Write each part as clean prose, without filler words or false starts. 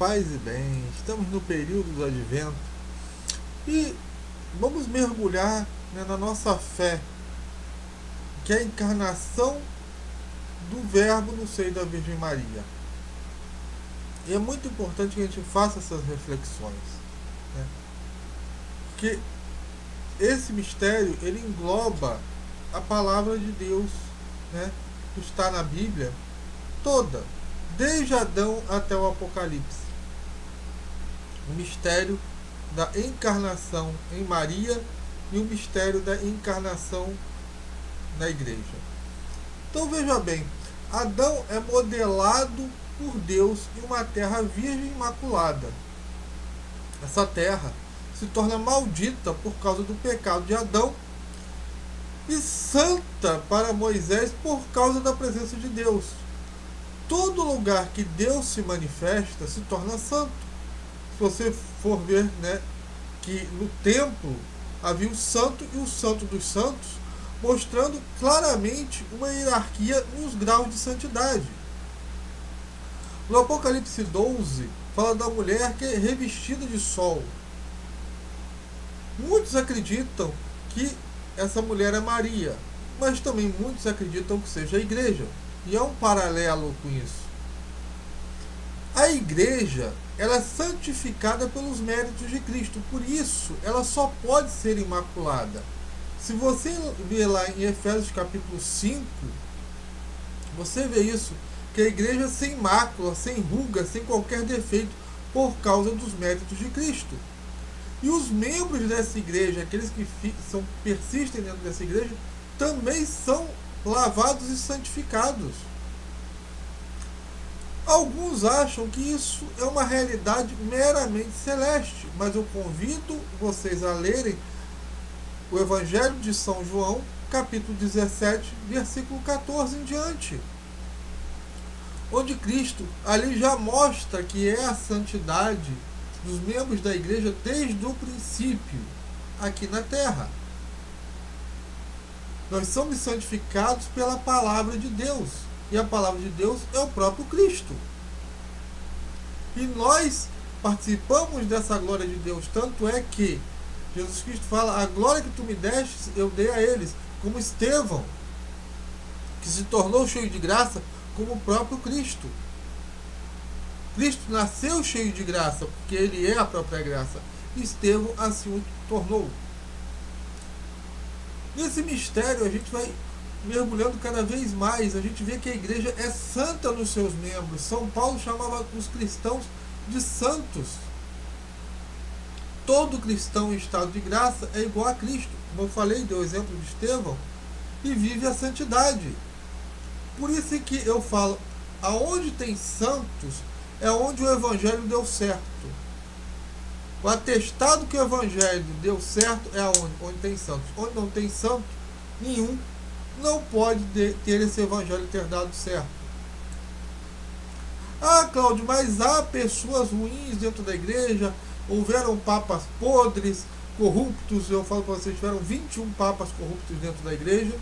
Paz e bem, estamos no período do Advento e vamos mergulhar, na nossa fé, que é a encarnação do Verbo no seio da Virgem Maria. E é muito importante que a gente faça essas reflexões, né? Porque esse mistério ele engloba a palavra de Deus, né? Que está na Bíblia toda, desde Adão até o Apocalipse. O mistério da encarnação em Maria e o mistério da encarnação na igreja. Então veja bem, Adão é modelado por Deus em uma terra virgem imaculada. Essa terra se torna maldita por causa do pecado de Adão e santa para Moisés por causa da presença de Deus. Todo lugar que Deus se manifesta se torna santo. Se você for ver, que no templo havia o santo e o santo dos santos, mostrando claramente uma hierarquia nos graus de santidade. No Apocalipse 12, fala da mulher que é revestida de sol. Muitos acreditam que essa mulher é Maria, mas também muitos acreditam que seja a igreja. E há um paralelo com isso. A igreja ela é santificada pelos méritos de Cristo. Por isso, ela só pode ser imaculada. Se você ver lá em Efésios capítulo 5, você vê isso, que a igreja é sem mácula, sem ruga, sem qualquer defeito, por causa dos méritos de Cristo. E os membros dessa igreja, aqueles que persistem dentro dessa igreja, também são lavados e santificados. Alguns acham que isso é uma realidade meramente celeste, mas eu convido vocês a lerem o Evangelho de São João, capítulo 17, versículo 14 em diante, onde Cristo ali já mostra que é a santidade dos membros da igreja desde o princípio, aqui na terra. Nós somos santificados pela palavra de Deus. E a palavra de Deus é o próprio Cristo. E nós participamos dessa glória de Deus. Tanto é que Jesus Cristo fala, a glória que tu me deste, eu dei a eles. Como Estevão, que se tornou cheio de graça, como o próprio Cristo. Cristo nasceu cheio de graça, porque ele é a própria graça. E Estevão assim o tornou. Nesse mistério a gente vai mergulhando cada vez mais, a gente vê que a igreja é santa nos seus membros. São Paulo chamava os cristãos de santos. Todo cristão em estado de graça é igual a Cristo. Como eu falei, deu o exemplo de Estevão, e vive a santidade. Por isso é que eu falo, aonde tem santos é onde o evangelho deu certo. O atestado que o evangelho deu certo é onde tem santos. Onde não tem santo, nenhum não pode ter esse evangelho ter dado certo. Ah, Cláudio, mas há pessoas ruins dentro da igreja, houveram papas podres, corruptos. Eu falo para vocês, tiveram 21 papas corruptos dentro da igreja,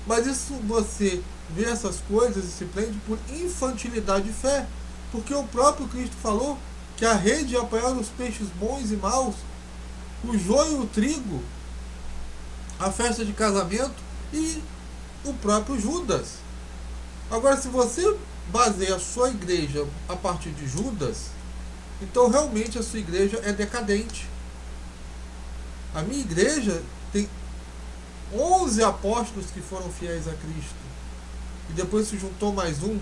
Mas isso, você vê essas coisas e se prende por infantilidade de fé, porque o próprio Cristo falou que a rede ia apanhar os peixes bons e maus, o joio e o trigo, a festa de casamento e o próprio Judas. Agora, se você baseia a sua igreja a partir de Judas, então realmente a sua igreja é decadente. A minha igreja tem 11 apóstolos que foram fiéis a Cristo, e depois se juntou mais um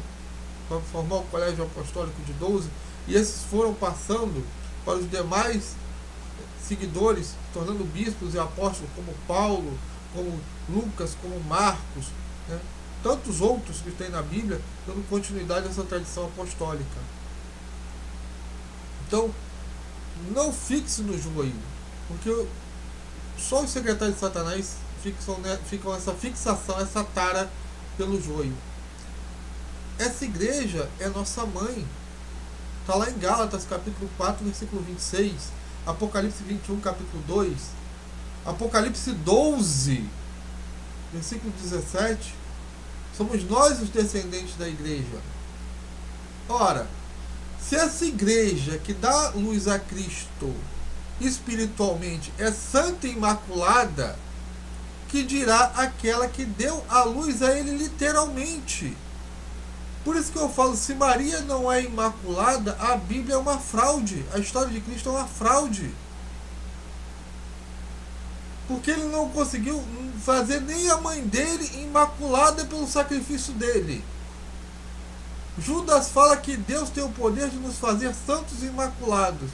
para formar o colégio apostólico de 12, e esses foram passando para os demais seguidores, tornando bispos e apóstolos como Paulo, como Lucas, como Marcos, tantos outros que tem na Bíblia, dando continuidade a essa tradição apostólica. Então, não fixe no joio, porque só os secretários de Satanás ficam essa fixação, essa tara pelo joio. Essa igreja é nossa mãe. Está lá em Gálatas, capítulo 4, versículo 26. Apocalipse 21, capítulo 2. Apocalipse 12, versículo 17. Somos nós os descendentes da igreja. Ora, Se essa igreja que dá luz a Cristo espiritualmente é santa e imaculada, que dirá aquela que deu a luz a ele literalmente? Por isso que eu falo, se Maria não é imaculada, a Bíblia é uma fraude. A história de Cristo é uma fraude. Porque ele não conseguiu fazer nem a mãe dele imaculada pelo sacrifício dele. Judas fala que Deus tem o poder de nos fazer santos e imaculados.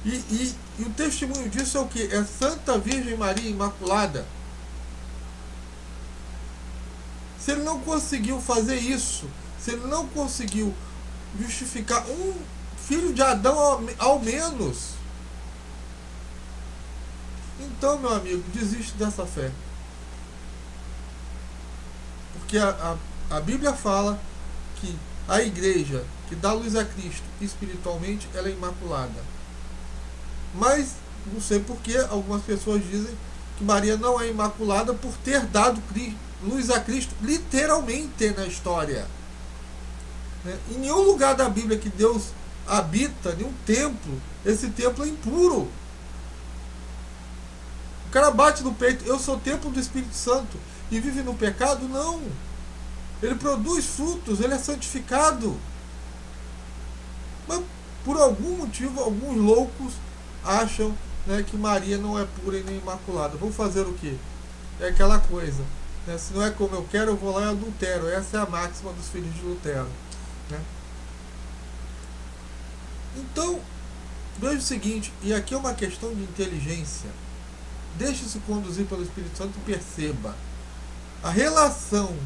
E o testemunho disso é o que? É Santa Virgem Maria Imaculada. Se ele não conseguiu fazer isso, se ele não conseguiu justificar um filho de Adão ao menos, então, meu amigo, desiste dessa fé. Porque a Bíblia fala que a igreja que dá luz a Cristo espiritualmente, ela é imaculada. Mas não sei porque algumas pessoas dizem que Maria não é imaculada por ter dado luz a Cristo literalmente na história. Em nenhum lugar da Bíblia que Deus habita, nenhum templo, esse templo é impuro. O cara bate no peito, eu sou templo do Espírito Santo, e vive no pecado? Não. Ele produz frutos, ele é santificado. Mas por algum motivo, alguns loucos acham, né, que Maria não é pura e nem imaculada. Vou fazer o quê? É aquela coisa, né? Se não é como eu quero, eu vou lá e adultero. Essa é a máxima dos filhos de Lutero, né? Então, veja o seguinte, e aqui é uma questão de inteligência. Deixe-se conduzir pelo Espírito Santo e perceba. A relação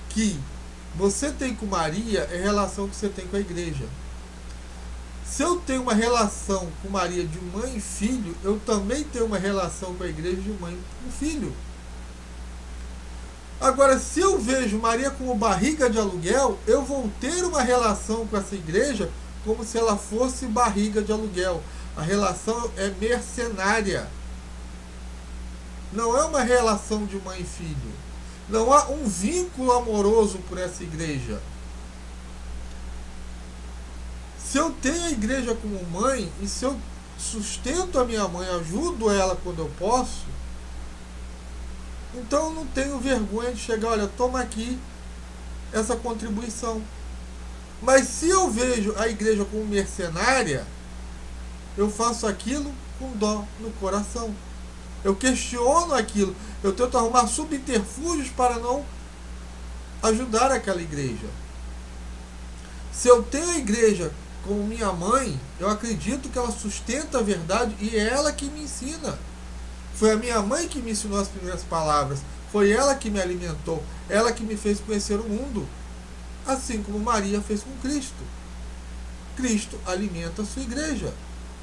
que você tem com Maria é a relação que você tem com a igreja. Se eu tenho uma relação com Maria de mãe e filho, eu também tenho uma relação com a igreja de mãe e filho. Agora, se eu vejo Maria como barriga de aluguel, eu vou ter uma relação com essa igreja como se ela fosse barriga de aluguel. A relação é mercenária. Não é uma relação de mãe e filho. Não há um vínculo amoroso por essa igreja. Se eu tenho a igreja como mãe, e se eu sustento a minha mãe, ajudo ela quando eu posso, então eu não tenho vergonha de chegar, olha, toma aqui essa contribuição. Mas se eu vejo a igreja como mercenária, eu faço aquilo com dó no coração. Eu questiono aquilo. Eu tento arrumar subterfúgios para não ajudar aquela igreja. Se eu tenho a igreja como minha mãe, eu acredito que ela sustenta a verdade e é ela que me ensina. Foi a minha mãe que me ensinou as primeiras palavras. Foi ela que me alimentou. Ela que me fez conhecer o mundo. Assim como Maria fez com Cristo. Cristo alimenta a sua igreja.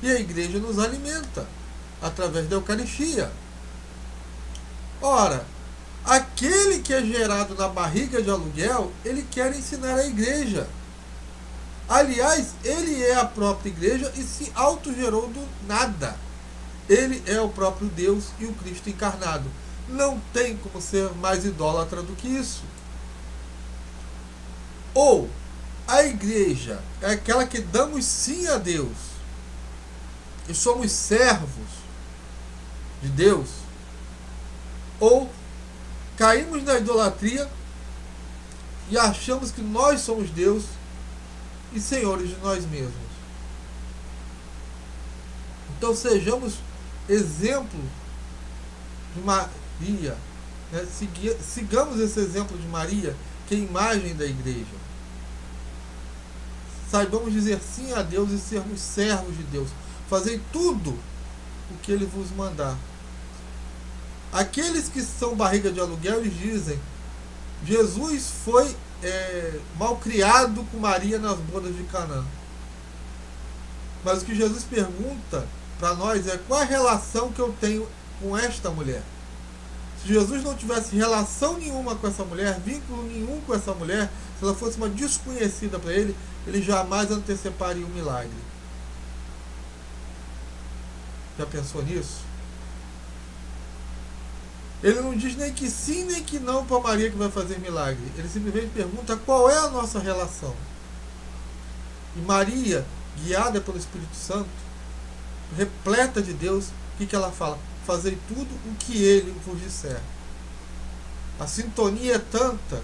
E a igreja nos alimenta através da Eucaristia. Ora, aquele que é gerado na barriga de aluguel, ele quer ensinar a igreja. Aliás, ele é a própria igreja e se autogerou do nada. Ele é o próprio Deus e o Cristo encarnado. Não tem como ser mais idólatra do que isso. Ou a igreja é aquela que damos sim a Deus e somos servos de Deus, ou caímos na idolatria e achamos que nós somos Deus e senhores de nós mesmos. Então sejamos exemplo de Maria, né? Sigamos esse exemplo de Maria, que é a imagem da igreja. Saibamos dizer sim a Deus e sermos servos de Deus. Fazei tudo o que Ele vos mandar. Aqueles que são barriga de aluguel, eles dizem: Jesus foi malcriado com Maria nas bodas de Canaã. Mas o que Jesus pergunta para nós é: qual a relação que eu tenho com esta mulher? Se Jesus não tivesse relação nenhuma com essa mulher, vínculo nenhum com essa mulher, se ela fosse uma desconhecida para ele, ele jamais anteciparia o milagre. Já pensou nisso? Ele não diz nem que sim nem que não para Maria que vai fazer milagre. Ele simplesmente pergunta qual é a nossa relação. E Maria, guiada pelo Espírito Santo, repleta de Deus, o que ela fala? Fazei tudo o que ele vos disser. A sintonia é tanta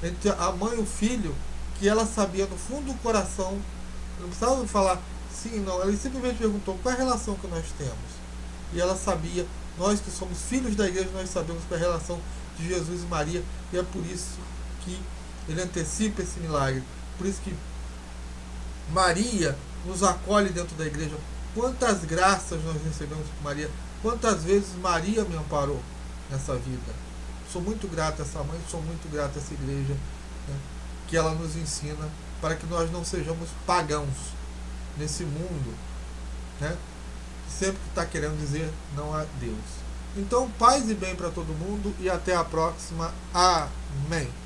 entre a mãe e o filho que ela sabia no fundo do coração, não precisava falar sim, não, ela simplesmente perguntou qual é a relação que nós temos. E ela sabia, nós que somos filhos da igreja, nós sabemos qual é a relação de Jesus e Maria, e é por isso que ele antecipa esse milagre. Por isso que Maria nos acolhe dentro da igreja. Quantas graças nós recebemos por Maria, quantas vezes Maria me amparou nessa vida. Sou muito grato a essa mãe, sou muito grato a essa igreja, né, que ela nos ensina para que nós não sejamos pagãos nesse mundo, né, que sempre está querendo dizer não a Deus. Então, paz e bem para todo mundo e até a próxima. Amém.